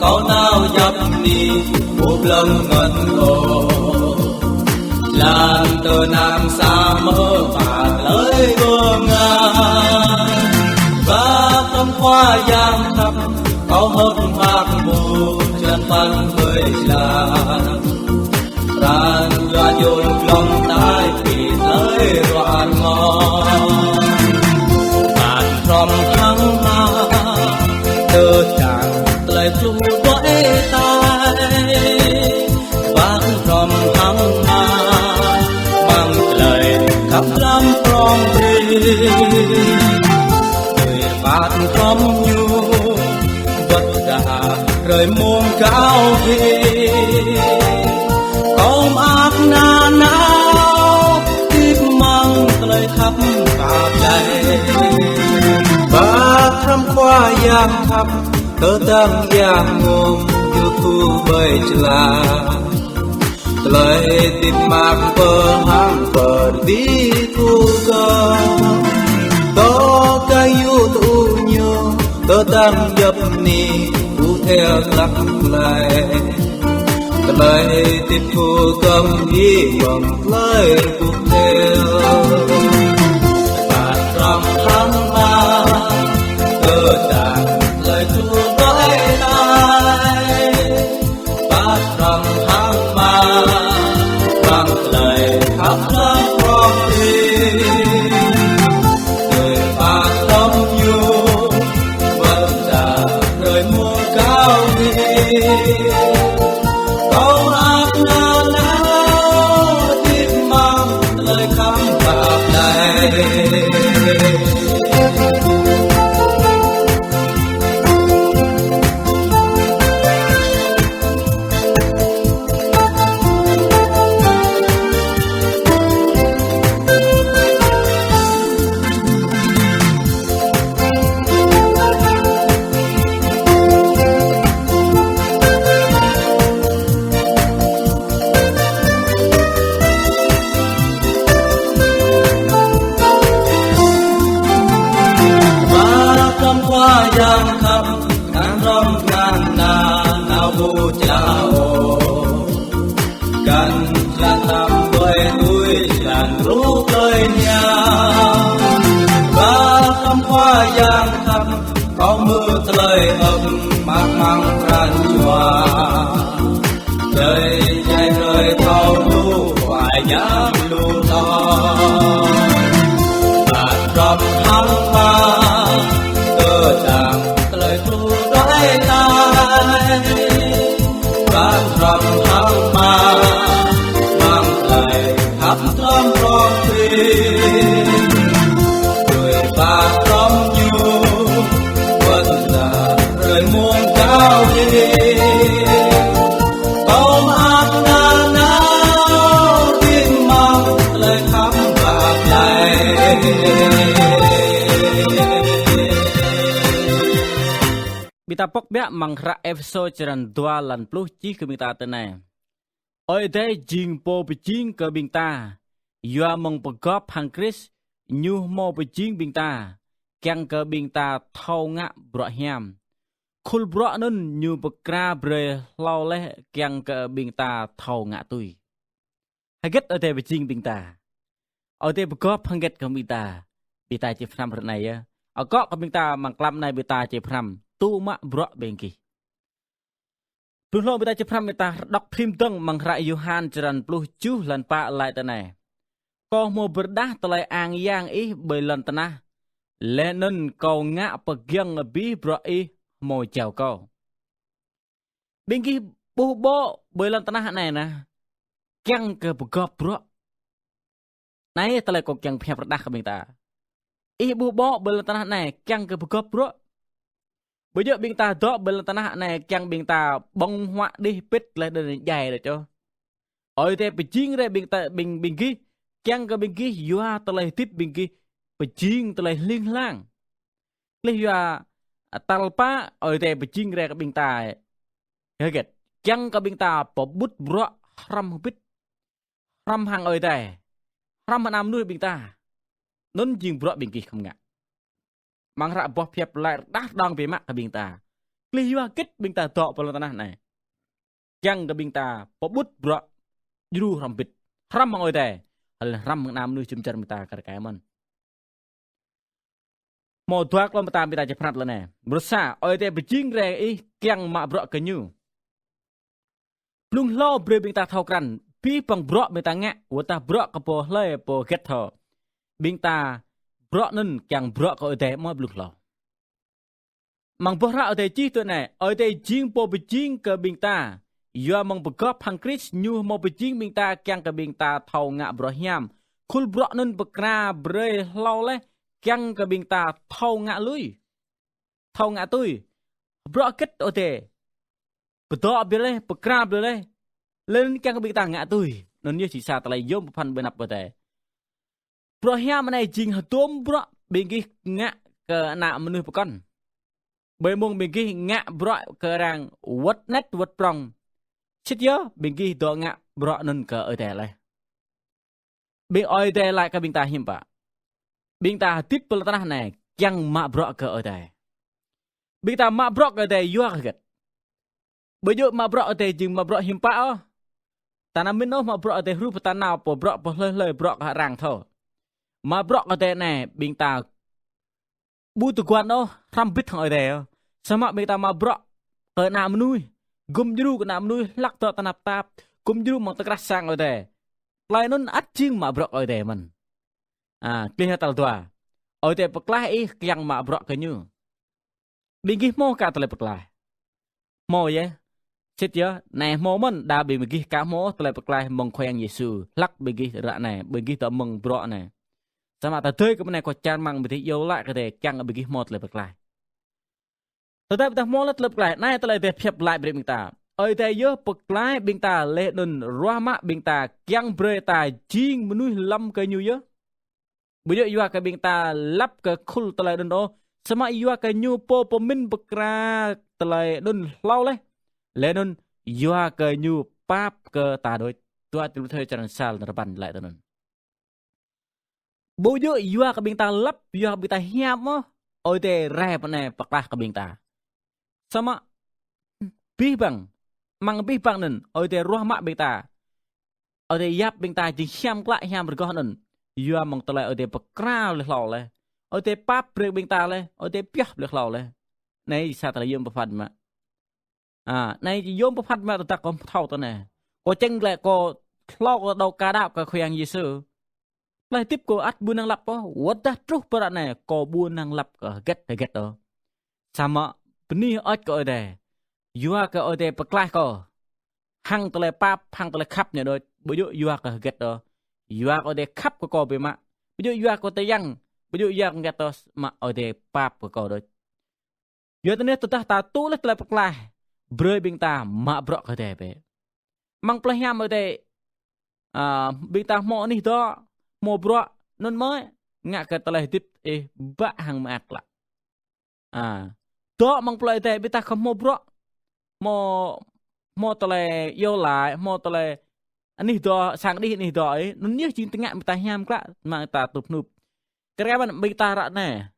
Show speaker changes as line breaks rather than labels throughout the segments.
có nào dập đi một lần ngẩn ngơ làm tờ nàng xa mơ và lời ngơ ngàng và tâm hoa giang thắp có hớt mạc mù chân văn người làng ran loa nhôn lòng tai vì lời loạn ngon bàn from thăng hoa tơ chàng lời chung vẫy tay vang from thăng hoa bằng lời khắp lắm from đi người bát from nhu vật đà rời muôn cao đi ôm ác na nao tiếp mang lời khắp cả đầy ba trăm khoa giang thắp tơ tăng giang ngôm yêu thu bơi chla lời tiếp mang bờ hang bờ đi thu cơ to ca yu tu nhô tơ tăng dập ni tu theo lắc lại lời tiếp thu cầm ý bằng lời cuộc theo và trong tháng ba tơ tàn lời thu nói lại và trong tháng ba bằng lời khắp lắm con đi người bạc tâm nhu vẫn đã rời muôn cao đi câu ác na nao tiếp mang lời khám bạc này giang khắp ngàn rong ngàn na nào bu chào cần là thăm đôi núi làn rú lời nhau và thăm hoa giang khắp có mưa lời ấm mát mang ran chua trời dài rơi thâu lu hoài nhám lu to và trong tháng ba chàng lời thu nói lại và trong tháng ba mang lời khắp thơm con tim người bà tâm nhu vẫn là rời muôn cao đi câu ác na nao tin mang lời khắp bạc này Bita pok bia mangkra episode jaran dua lan puluh ji ke bingta tenai. Oi dai jing po bejing ke bingta. Yua mong pegop hang Chris nyuh mo bejing bingta. Kang ke bingta thau ngak brok hiam. Khul brok nun nyu pekra bre lau leh kang ke bingta thau ngak tui. Haget oi dai bejing bingta. Oi dai pegop hanget ke bingta. Bita je phram rnai ya. Agak ke bingta mangklam nai bita je phram. Tu mak brok bengki. Puluh bita cepram bita dok prim teng mangrak Yohan jaran puluh juh lan pak lai tanai. Kau mau berdah telai ang yang belan tanah. Lenun kau ngak pegiang lebih brok mau jauh kau. Bengki buh bo belan tanah nai na. Kiang ke begop brok. Nai telai kau kiang pihak berdah ke bingta. Buh bo belan tanah nai kiang ke begop brok. Bây giờ bình ta đó bên tanah này chẳng bình ta bong hoa đi pít lại đơn dài rồi cho. Ôi thế bị chiên ra bình ta bình kia chẳng cái bình kia yua ta lại tiếp bình kia bị chiên ta lại liên lang. Lấy yua talpa ôi thế bị chiên ra cái bình ta hết kẹt chẳng cái bình ta bỏ bút bro ram pít ram hàng ôi thế ram nam nuôi bình ta nón chiên bro bình kia không ngạ. Mang ra bọc phép lại đắt đong về mặt cái bình ta. kli yua kit bing ta to pelon tanah này yang ke bing ta pobut bro juru rampit ram mang oi te hal ram nam nu chum char bing ta cái man mo tuak lom ta bing ta je prat la nè brosa oi te bijing re i kyang ma bro ke nyu lung lo bre bing ta thau kran pi pang bro bing ta ngạ wa ta bro ka po hle po get tho bing ta bro nun kyang bro ko oi te mo lung lo mang po ra oi te chi tu nè oi te jing po bijing ke bing ta yo mong begop hang kris nyu mo bijing bing ta kyang ke bing ta thau ngạ bro hiam khul bro nun bekra bre lo le kyang ke bing ta thau ngạ lui thau ngạ tui bro kit oi te bedo bele bekra bele lên kyang ke bing ta ngạ tui non như chỉ sa ta lai yom phan benap oi te bro hiam này jing hatom bro bing ki ngạ ke na menu pekon bởi mong bing ki ngạ bro ke rang wat net wat prong chit yo bing ki do ngạ bro nun ke oi te lai bing oi te lại ke bing ta him pa bing ta tip pel tanah này kyang ma bro ke oi te bing ta ma bro ke te yo ket bởi yo ma bro te jing ma bro him pa o tanam min no ma bro te ru patana po bro po le bro ka rang tho ma bro ke te nè bing ta bu tu kwan o ram bit thang oi te sama bing ta ma bro ke na mnui gum jru ke na mnui lak to tanap tap gum jru mong takras sang oi te lai nun at jing ma bro oi te man kli tal tua oi te peklah i kyang ma bro ke nyu bing ki mo ka tele peklah mo ye chit yo nè mo man da bing ki ka mo tele peklah mong khoeng yesu lak bing ki ra nè bing ki to mong bro nè sama ta tơi ke ne ko chan mang bi yo la ke te kyang bing ki mo tele peklah tetap ta mo la tele peklah nai tele te phep lai bing ta oi te yo peklah bing ta le dun rama bing ta kyang bre ta jing mnu lam ke nyu yo bây giờ yêu cái bình ta lắp cái khul tờ lại đơn đó, sama yêu cái nhu po min bậc ra tờ lại đơn lâu lấy, lên đơn yêu cái nhu pap cái ta đối, tua từ thời trần sal tờ bàn lại đơn. Bây giờ yêu cái bình ta lắp yêu bình ta hiam á, ôi tê rap này bậc ra cái bình ta, sama bi bằng, mang bi bằng nên, ôi tê ruah mak bình ta, ôi tê yap bình ta chỉ hiam lại hiam được con nên. Yo mong tele oi te pekra le hlo le oi te pap pre bing ta le oi te piah le hlo le nei sa ta yom phat ma nei yom phat ma ta ko thau ta ne ko cheng le ko hlo ko do ka dap ka khoyang yesu lai tip ko at bu nang lap po wat da tru pra ne ko bu nang lap ka get do sama pni oi ko oi de yo ka oi te pekla ko hang tele pap hang tele khap ne do bu yo ka get do yo ko de khắp ko be ma bây giờ yo ko te yang bây giờ yang gatos ma o de pap ko do yo tene ta tu le tle pakla broi bing ta ma bro ko de be mang ple ham o de bing ta mo ni do mo bro non mo ngak ka tle tip e ba hang ma akla do mang ple de bing ta ko mo bro mo tle yo lại mo tle anh đi đó sang đi này đó ấy nó nhớ chuyện tiếng ngạn ta ham cả mà ta tụt nụp cái bạn bị ta rạ nè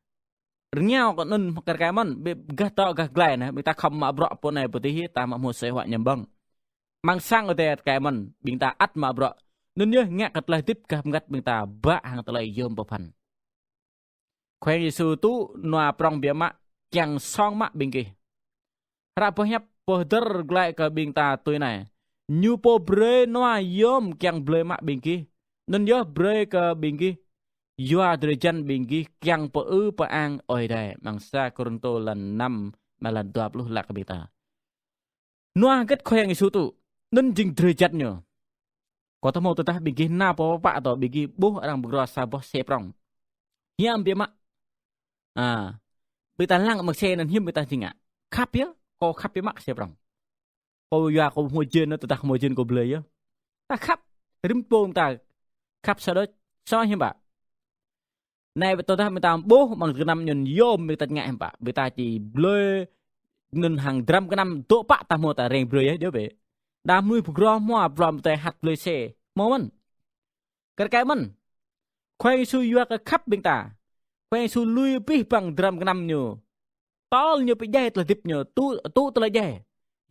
nhau còn nên cái bạn bị gắt to gắt gላይ nè bị ta không mà bọ po này po tí ta mà một sẽ hoại nhầm băng mang sang ở đây cái mình bị ta ắt mà bọ nên nhớ ngạn cái lại tiếp gặp gắt bị ta bạ hàng ta lại yom bộ phần khoe Giêsu tu noa prong bia mạ chẳng song mạ bình kỳ ra po hẹp po der gላይ cái bị ta tôi này nhu po bre noa yom kyang ble mak bingki nên yo bre ke bingki yo adrejan bingki kyang po pa ang oi dai mangsa Korinto lan 5 malan 20 lak bita noa ket khoyang isu tu nên jing drejat nyo ko tamo to ta bingki na po pa to bingki bu arang bro sa bo se prong hiam bia mak bita lang mak se nan him bita jinga khap ya ko khap bia mak se prong cô yo cô mua trên nó ta mua trên cô bơi á ta khắp rim pom ta khắp sau đó sao hiểm bạ này tôi ta mình ta bố bằng cái năm nhìn vô mình ta ngại hiểm bạ người ta chỉ bơi nên hàng trăm cái năm tổ bạ ta mua ta rèn bơi ấy đứa bé đam nuôi phục ro mua bầm ta hạt bơi xe mua mình cái mình khoai su yo cái khắp bên ta khoai su lui pi bằng trăm cái năm nhiều tol như bị dây là tiếp nhờ tu là dây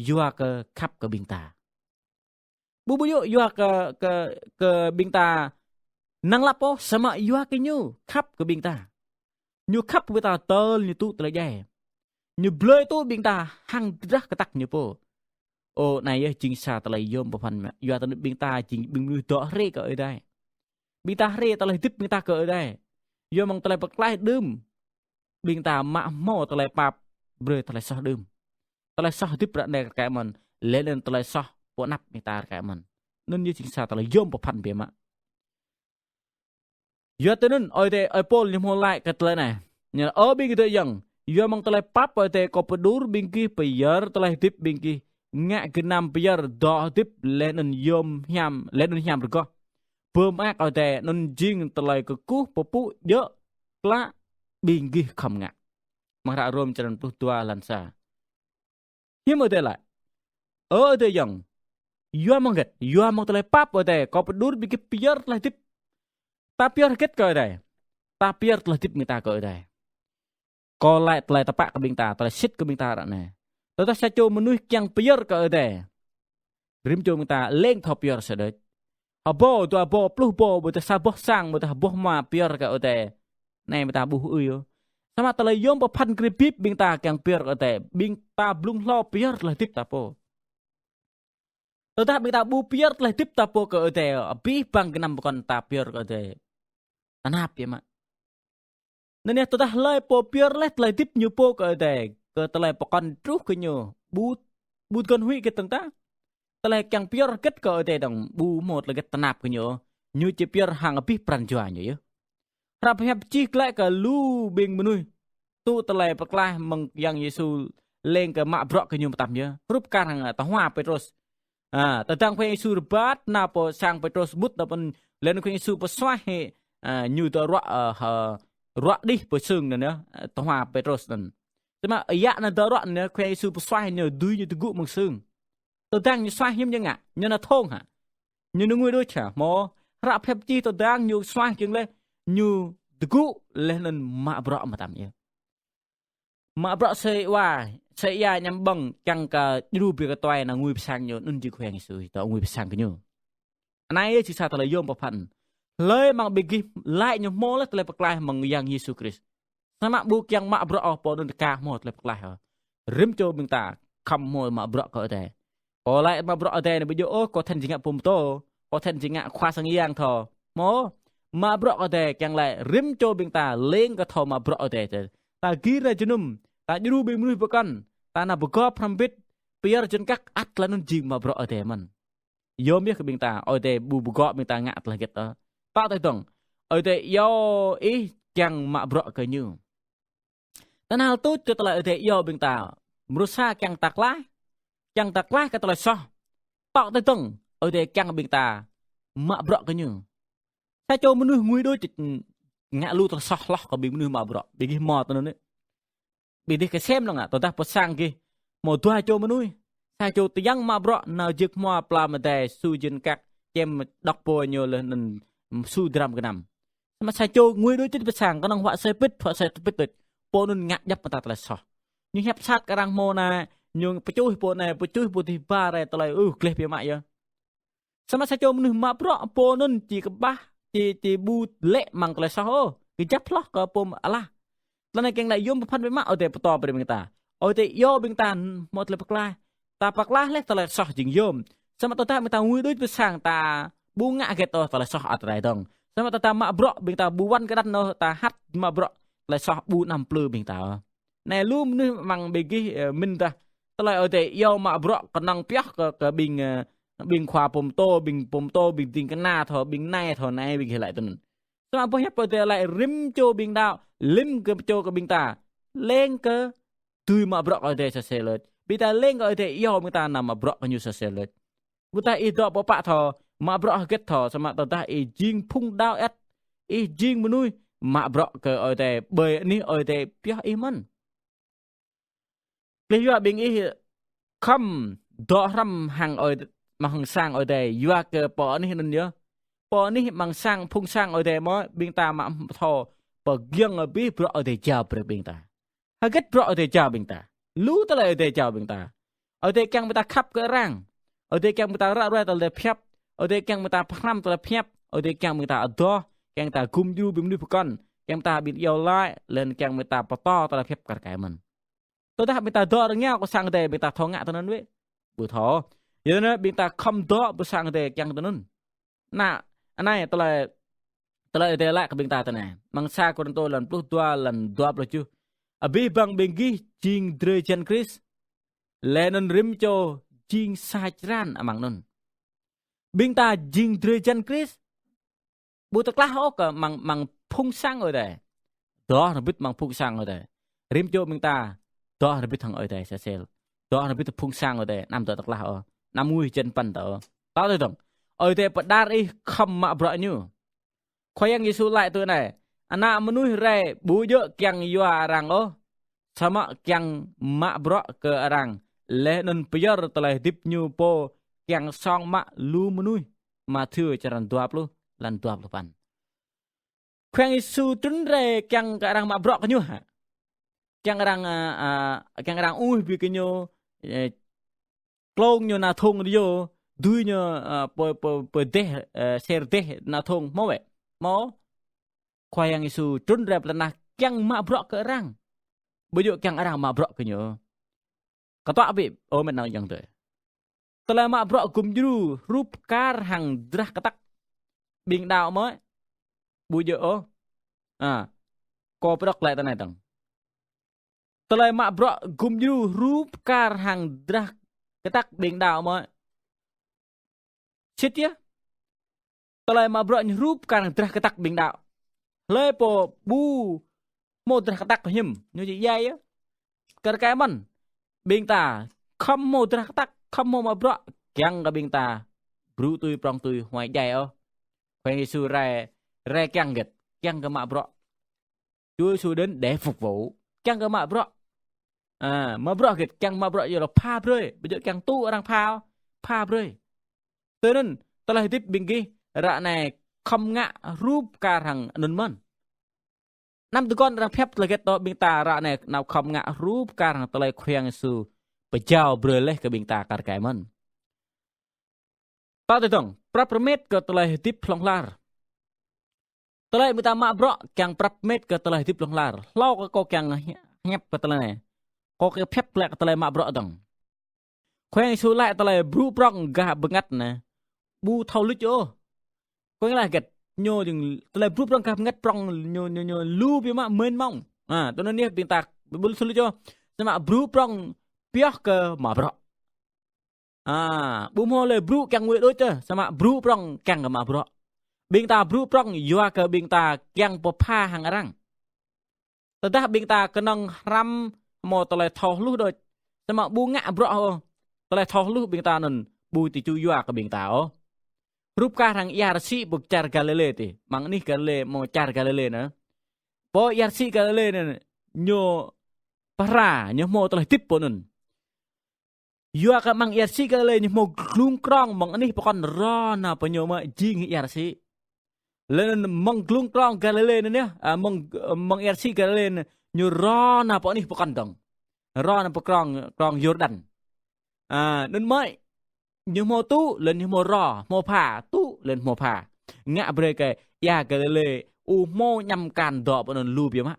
yua ke khắp ke bing ta bu yua ke bing ta nang lapo sama yua ke nyu khắp ke bing ta nyu khắp với ta tol như tu là dây như blơi tu bing ta hang rắc cái tắc như po ô này chính sa ta lại yom phần yua ta bing ta chính bing nu to re ke ở đây bing ta re ta lại tiếp bing ta ke ở đây yua mong ta lại bạc lai đơm bing ta mạ mò ta lại pap bơi ta lại sao đơm ta lại sao tiếp ra đây cái mình lên ta lại sao bộ nắp bing ta cái mình nên như chính sa ta lại yom phần bề mà yua ta nên oi te oi pol như mua lại cái tới này nhờ ở bing cái yang yua mong ta lại pap oi te có pedur bing ki payar ta lại tiếp bing ki ngạ cái nam payar đo tiếp lên yom hiam được có bơm ác oi te nên jing ta lại cái cú popu nhớ lá bing ki không ngạ mà ra rom chân tu tua lan sa hiếm oi te lại ở te yang yua mong ta lại pap oi te có pedur bing ki payar lại tiếp ta pier kết cờ đây ta pier là tiếp người ta cờ đây còn lại ta bạc cái bình ta lại xích cái bình ta đó này ta sẽ cho một nuôi chẳng pier cờ đây rim cho người ta lên thọ pier sẽ đấy họ bo plus bo người ta sa bo sang người ta bo ma pier cờ đây này người ta bu ơi sama ta lại yom phần grip bình ta chẳng pier cờ đây bình ta blung lo pier là tiếp ta po ta bình ta bu pier là tiếp ta po cờ đây bi bang cái năm con ta pier cờ đây anap ya mak nên tu dah lai po pier lai tiếp như po ke te ke telai pokon truh ke nyu bu kon hui ke tang ta telai kang pier ket ke te dong bu mot le ke tanap ke nyu che pier hang api pran jua nyu ye rap hep chi klai ke lu bing menui tu telai paklah meng yang Yesu leng ke mak brok ke nyu tam ye rup kan hang ta hwa Petrus tentang pe Yesu rebat na po sang Petrus but dapen len ke Yesu po swah he như tờ rọ đi bởi sừng này nữa tờ hòa Petrus này thế mà ấy ạ là tờ rọ này khoe sư xoay nhờ đuôi như tờ gụ bằng sừng tờ đang như xoay hiếm như ngạ như là thôn hả như nó người đôi chả mò rạp hẹp chi tờ đang như xoay chừng lên như tờ gụ lên lên mạ bọ mà tạm như mạ bọ sẽ ya nhằm bằng chẳng cả đu bị cái toài là người sang nhiều nên chỉ khoe như sư tờ người sang cái nhiều này chỉ sao tờ lấy yom vào phần lời mang begi lại như mô lết lẹp lại mang yang Yesus Christ sama buk yang mak bro po don ka mo lẹp lại rim cho mình ta khăm môi mak bro có thể có lại mak bro ở đây bây giờ có thành chính ngạ pum to có thành chính ngạ khoa sang yang thò mô mak bro ở đây chẳng lại rim cho mình ta lên cái thò mak bro ở đây ta ghi ra chunum ta đi bên nuôi bữa con ta na bữa có pram bit pier chân các at là nó chìm mak bro ở đây mình yom biết cái mình ta ở đây bu gọ mình ta ngạ là cái đó ta thấy tông ở đây do ý chẳng mạ bọ cái như ta nào tốt cho ta lại ở đây do bên ta mrusa chẳng tạc lá cái ta lại so ta thấy tông ở đây chẳng bên ta mạ bọ cái như ta cho mình nuôi nguy đôi chịch ngã lu ta so lóc có bị nuôi mạ bọ bị cái mò ta nữa bị đi cái xem đâu ngạ ta bắt sang kia một tua cho mình nuôi ta cho tiếng mạ bọ nào giật mò plam mà đây su dân các kem đọc bò nhiều lên su dram cái nằm mà sai châu nguy đối với sàng có năng họa sai pít được po nun ngạ dấp mà ta lại sọ nhưng hẹp sát cái răng mô này nhưng po chui po thì ba này ta lại kle phía mại vậy sao sai châu mình mà bro po nun chỉ cái ba chỉ bu lệ mang ta lại sọ cái chấp lót cái po ala lần này cái này yếm phân với mạ ở đây to bên mình ta ở đây yo bên ta một là bạc la lệ ta lại sọ chừng yếm sao mà ta mình ta nguy đối với sàng ta bu ngạ cái to ta lại sọ ở đây dong sama ta mak bro bing ta buwan kadat no ta hat mak bro lại sọ bu nam plư bing ta này luôn nu mang begi min ta lại ở đây yo mak bro còn năng piak cái bing khoa pom to bing ting cái na thọ bing nai thọ này bing lại tuần sama po hep ở lại rim cho bing đạo lim cái cho cái bing ta lên cái tui mak bro ở đây sẽ lên bing ta lên ở đây yo bing ta nằm mak bro cái như sẽ lên bing ta itu apa thọ mak bro kết thọ sama ta jing phung đao et jing menui mak bro ke ở đây bơi ní ở đây piah iman bây giờ bình khăm đo ram hàng ở mà hàng sang ở đây yua ke po ní nên nhớ po ní mang sang phung sang ở đây mà bình ta mak thọ bờ giang ở bi bro ở đây chào bờ bình ta haget bro te cha bing ta lu ta le te cha bing ta te kyang ta khap ke rang te kyang ta ra ra ta le phep te kyang ta phram ta le phep te kyang ta do kyang ta gum yu bim nu pkon kyang ta bit yo lai len kyang ta poto ta le phep kar kai man to ta ta do nya ko sang te ta thong nga ta nan we bu tho yo na bing ta kham do bu sang te kyang ta nun na anai ta le te la ka bing ta na mang sa ko to lan plus tua lan dua lo chu abi bang bengi jing dre chen Chris lenon rim cho jing sa chran amang nun bing ta jing dre chen Chris bu ta klah ok mang phung sang ở đây đó là biết mang phung sang ở đây rim cho bing ta đó là biết thằng ở đây sẽ sel đó là biết phung sang ở đây nam ta klah ở nam mui chen pan ta đó thôi dong ở đây bật đar đi không mà bro như khoai yang Yesu lại tôi này anak menui re bujo kyang yua arang sama kyang mak bro ke arang lenon pior telah dip nyu po kyang song mak lu menui Matthew caran 20 lan 28 khoai Yesu tun re kyang ke arang mak bro ke nyu ha kyang arang bi ke nyu klong nyu na thong yo dui nyu po de ser de na thong mo we mo khoai yang Yesu trun rep lenah kyang mak brok ke rang bujuk kyang arang mak brok ke nyo katok abi men nang yang te telah mak brok gum juru rup kar hang drah katak bing dao mo bujuk ko brok lại ta này tang telah mak brok gum juru rup kar hang drah katak bing dao mo chit ya telah mak brok rup kar hang drah katak bing dao lê po bu mô tra tắc hiểm như vậy dây á cái cái mình bên ta không mô tra tắc không mô mà bro kyang cái bên ta bru tui prong tui hoài dây khoai Yesu re kyang gật kyang cái mà bro Chúa Giêsu đến để phục vụ kyang cái mà bro mà bro gật kyang mà bro giờ là pha rồi bây giờ kyang tu đang pha rồi cho nên ta lại tiếp bên kia rạ này không ngạ rúp ca rằng nôn mân năm tụi con đang phép là cái đó bình ta ra này nào không ngạ rúp ca rằng tụi lại khuyên Giêsu bây giờ bơi lên cái bình ta cả cái mân ta tự tưởng prapmet cái tụi lại tiếp long lar tụi lại bình ta mạ bro càng prapmet cái tụi lại tiếp long lar lo cái cô càng nhấp cái tụi này có cái phép lại cái tụi lại mạ bro đằng khuyên Giêsu lại tụi lại bru prong gà bưng ngắt nè bu thâu lít vô có nghĩa là cái nhô chừng tôi bút trong cặp ngắt trong nhô lu bị mà mênh mông tôi nói nè biên tạc bút xử lý cho nhưng mà bút trong piak ke mà bro bút muaเลยbút càng nguyện đối chứ sama bút trong càng ke mà bro biên ta bút trong yua ke biên ta càng po pha hàng răng tetapi biên ta kenang ram mo tôi thâu lu đôi sama bu ngạ bro tôi thâu lu biên ta nần bu ti chu yua ke biên ta rup karang yarsi buk char galile ti mang ni galile mo char galile na po yarsi galile na nyo para nyo mo telah tip ponun yo ka mang yarsi galile nyo mo glung krong mang ni pokon ro na pa nyo ma jing yarsi len mang glung krong galile na mang yarsi galile nyo ro na pa ni pokon dong ro na pa krong Jordan nên mới như mô tu lên như mô rò mô phà tu lên mô phà ngạ bề cái ya cái lệ u mô nhằm càn đỏ bọn nó lù biếm á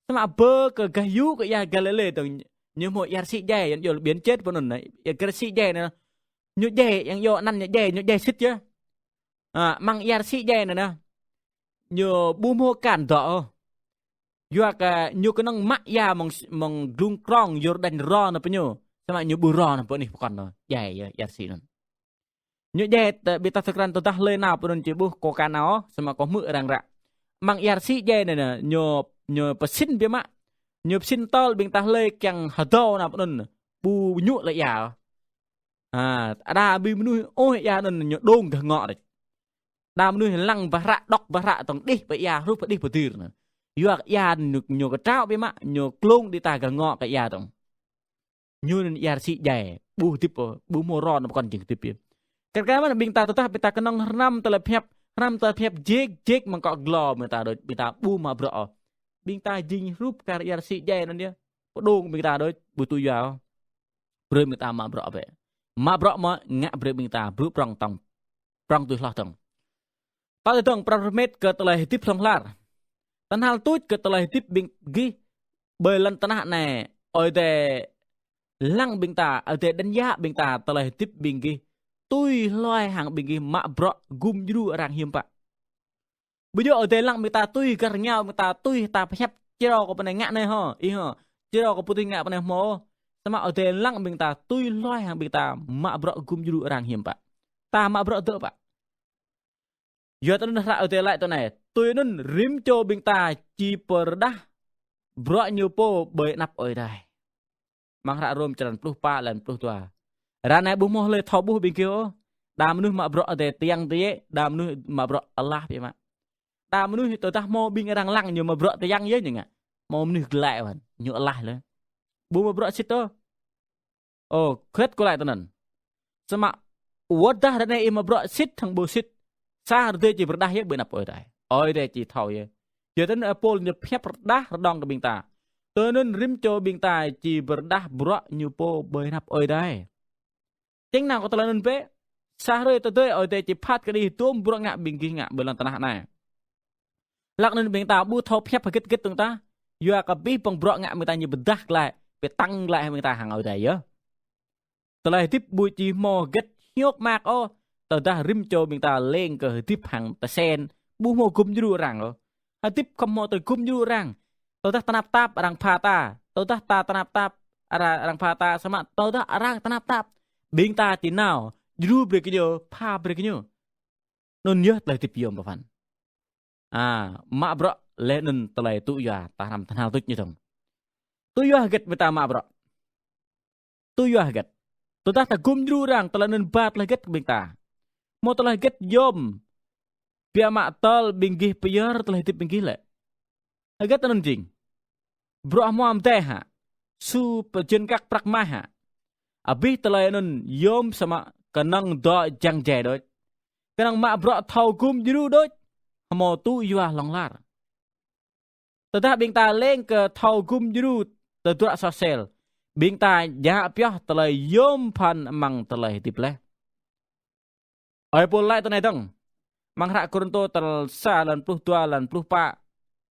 mà bơ cái yu cái ya cái lệ từng như mô ya sĩ dèยังอยู่biến chết bọn nó này cái sĩ dè này như dèยังอยู่นั่นnhư dè xích chứ mang ya sĩ dè này nè như bu mô càn đỏ yu cái như cái năng mắc ya mong rung krong Jordan ro nó bao nhiêu sama nyu buron apa ni bukan no jai ya sinon nyu jai beta sekran tah le na pun cibuh ko kanao sama ko mu rang ra mang yarsi jai ne nyu pesin bi ma nyu pesin tol bing tah le kyang hado na pun bu nyu la ya ada bi menu oi ya non nyu dong ka ngọ đấy da menu lăng ba ra tong đi ba ya ru pa đi pa tir na yu ya nyu ka trao bi ma nyu klong di ta ka ngọ ka ya tong như yarsi jai bu tip bu moron bukan jing tip cái mana bing ta tetap beta kenang ram telepep jek mangkok glo beta bu ma bro bing ta jing rup kar yarsi jai nan dia đuông bình ta đối bùi tu vào bơi bình ta mà bọ về mà bọ mà ngã bơi bình ta bướu prong tu lo tầng ta tầng pramet ke telah tip long lar tan hal tuj ke telah tip bing gi bơi lần tan hạn này ôi để lăng bình ta ở để đánh giá bình ta telah tip bing gi tôi loài hàng bình gi mà bọ gum juru orang hiểm pak bây giờ ở đây lăng bình ta tôi cả nhau bình ta tôi ta phải chế độ của bên này ngã này ha ý ha chế độ của Putin ngã bên này mò sama ở đây lăng bình ta tôi loài hàng bình ta mà bọ gum juru orang hiểm pak ta mà bọ tự pak giờ tôi nói ở đây lại tôi này tôi nên rim cho bình ta chỉ perdah bro nhiều po bởi nắp ở đây mang ra rom trần plus pa lần plus tua ra này bung mò lên thọ bung bình kêu đam nuôi mà bro ở đây tiang tía đam nuôi mà bro Allah vậy mà đam nuôi tôi ta mò bình đang lăng nhiều mà bro tiang với nhỉ mò nuôi lại mà nhiều Allah lên bung mà bro xịt to khét có lại tôi nần sao mà wadah ra này mà bro xịt thằng bố xịt xa rồi chỉ bật đá hết bữa nạp ở đây ôi đây chỉ thầu vậy giờ đến Apple nhập phép đá đong cái bình ta tôi nên rim cho bình ta chỉ bật đá bro như po bơi nạp ở đây chính nào có tôi nên bé xa rồi tôi ở đây chỉ phát cái đi tôm bro ngạ bình kia ngạ bữa lần tận này lạc nên bình ta bu thầu phép phải kết tương ta giờ cái bí bằng bro ngạ người ta như bật đá lại phải tăng lại người ta hàng ở đây nhớ tôi lại tiếp bùi chỉ mò kết nhốt mạc tao ta rim cho mình ta lên cái tiếp hàng ta sen bu mô cung như rằng hay tiếp không mô tới cung như rằng tao ta tanap tap rằng pha ta tao ta tanap tap rằng pha ta sama tao ta rằng tanap tap bình ta tí nào như beri kinyo pha beri kinyo non nhớ lại tiếp yom bapan mak bro lên telai tu ya ta làm thằng nào tu như thằng tu ya get với ta mak bro tu ya get tao ta cung như rằng telai nên bat lại get bình ta mau telah get yom pia mak tol binggih piyar telah tip binggih le agat nanjing bro am teh ha su pejen kak prakma ha abi telah nun yom sama kanang do jang je doi kanang mak bro thau kum jiru doi mo tu yuah long lar tetap bing ta leng ke thau kum jiru tetua sosial bing ta ja piah telah yom pan mang telah tip le oi pulai tu nai mang rak Korinto tel sa lan plus tua lan plus pa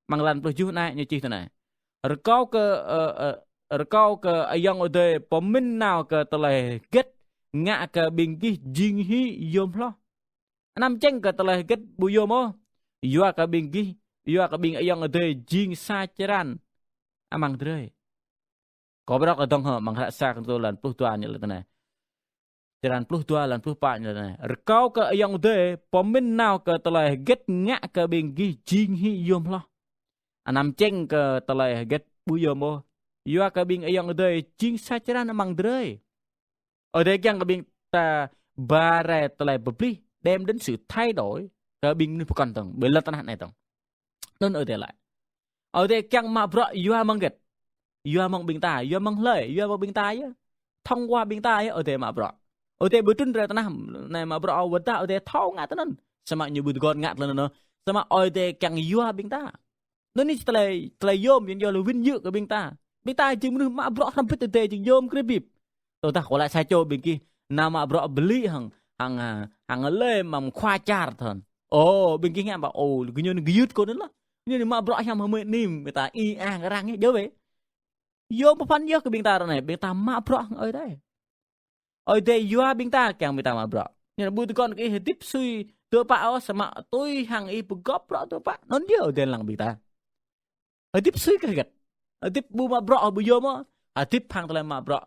mang lan plus ju nai như chi tu nai rekau ke ayang ode pomin nào ke telai get ngạ ke bingki jing hi yom lo nam cheng ke telai get bu yom o yua ke bing ayang ode jing sa cheran amang drei ko brak adong ha mang rak sa Korinto lan plus tua như tu nai jalan plus tua lan plus pa ni rekau ke yang de pomin nào ke telai get ngạ ke binggi jing hi yom lo anam cheng ke telai get bu yom o yua ke bing yang de jing sacharan mang drei ở đây yang ke bing ta bare telai bebli đem đến sự thay đổi ke bing ni bukan tong bela tanah này tong nên ở đây lại ở đây yang ma bro yua mang get yua mang bing ta yua mang lei yua mang bing ta á thông qua bing ta á ở đây ma bro ở đây bữa trưa ra tanah này mà bro vật ta ở đây thau ngạt tên sama như bữa gọn ngạt lên nó sama ở đây càng yua bing ta nó ní telai yom yang yolo win dự cái bing ta chỉ muốn mà bro làm pet tê chỉ yom cái bịp tôi ta gọi lại sai cho bing kia nama bro beli hàng lê mà khoa char thằng bing kia nghe bảo cái như cái yết cô đó như mà bro ham hơi nim người ta y ang cái răng ấy nhớ vậy yom mà phân cái bing ta này bing ta mà bro ở đây ở đây yua bing ta càng bing ta mà bro nhưng mà bữa con cái tiếp suy tôi bảo sama tôi hàng y bự góp bro tôi bảo nó nhớ ở đây làng bing ta ở tiếp suy cái gật ở tiếp bu mà bro bu yom ở tiếp hàng tele mà bro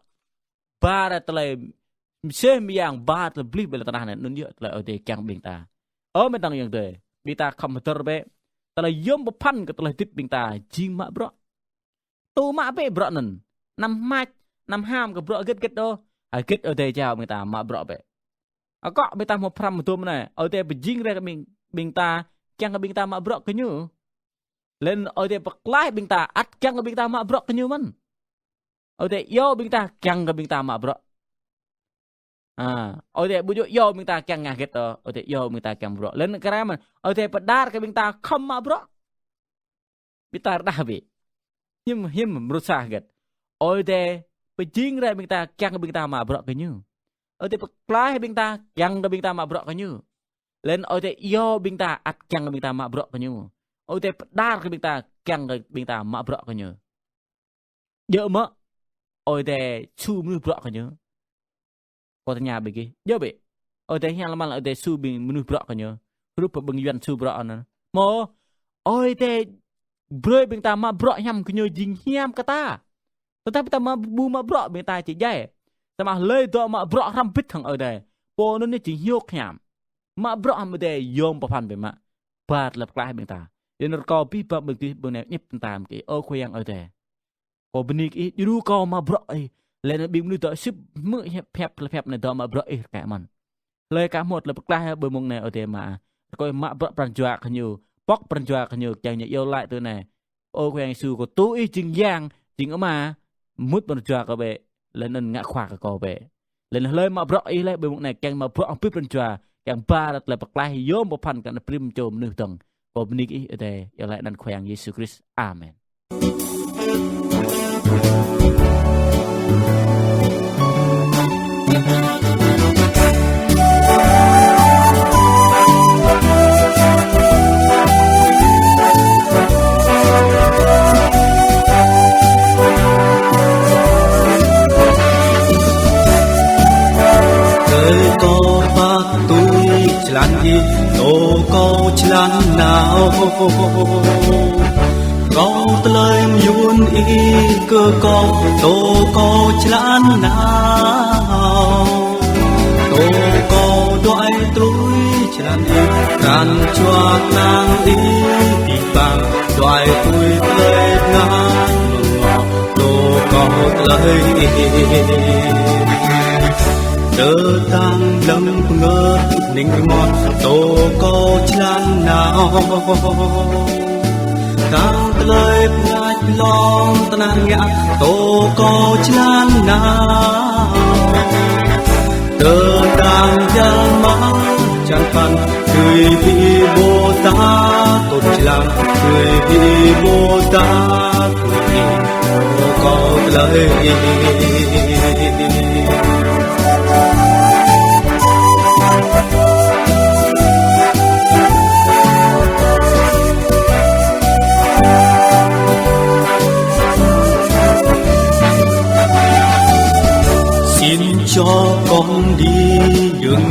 ba ra tele xem yang ba tele beli bela tanah này nó nhớ tele ở đây càng bing ta ở bên tầng yang tele bing ta komputer be tele yom bu pan cái tele tiếp bing ta jing mà bro tu mà be bro nen năm ham cái bro get đó kết ở đây chào người ta mà bro be có người ta một pram một tôm này ở đây bị dính ra cái mình ta chẳng cái mình ta mà bro cái như lên ở đây bật lái mình ta ắt chẳng cái mình ta mà bro cái như mình ở đây yo mình ta chẳng cái mình ta mà bro ở đây bây giờ yo mình ta chẳng ngà kết ở đây yo mình ta chẳng bro lên cái mình ở đây bật đá cái mình ta không mà bro mình ta đã bị hiểm rusak kết ôi thế bây chính ra bên ta chăng bên ta mà bọt cái như ôi thế lái bên ta chăng bên ta mà bọt cái như lên ôi thế yo bên ta ắt chăng bên ta mà bọt cái như ôi thế đa cái bên ta chăng bên ta mà bọt cái như nhớ mơ ôi thế su mưa bọt cái như có thể nhà bị cái nhớ bị ôi thế hiện là mà ôi thế su bình mưa bọt cái như rút vào bằng duyên su bọt nữa mơ ôi thế bơi bên ta mà bọt nhầm cái như dính nhầm cả ta tetapi ta ma bu ma bro bên ta chỉ dạy ta mà lấy to mà bro ram bít thằng ở đây po nó chỉ nhok nhảm mà bro ở đây yom pa phan bên mà bạt lập lại bên ta nên nó có pi pa bên này nhấp bên ta cái ô khoang ở đây có bên này cái du có mà bro ấy lên nó biến nuôi tới ship mưa hẹp này to mà bro ấy cả mình lấy cả một lập lại bên mông này ở đây mà coi mà bro bàn chua cái nhiều bóc bàn chua cái nhiều chẳng nhận yêu lại từ này ô khoang su có túi chừng giang chừng ở mà mút bên chua có bé lên nên ngã khoa có bé lên hơi mà bro ấy lại bên mông này càng mà bro ông pip bên chua càng ba là bậc lại yom một phần càng prim chôm nửa tầng có bên này ở đây yêu lại đàn khoang Jesus Christ Amen.
Lan đi tô câu lan nào câu lời yun y cơ câu tô câu lan nào tô câu đói túi lan đi can chua nang y đi bằng đói túi lời ngang ngọ tô câu lời tơ tang lâm ngơ ninh mòn tô câu chan nào tang lời ngại long tan ngã tô câu chan nào tơ tang giang mang chan phan cười vị bồ tát tốt lăng cười vị bồ tát cười tô câu lời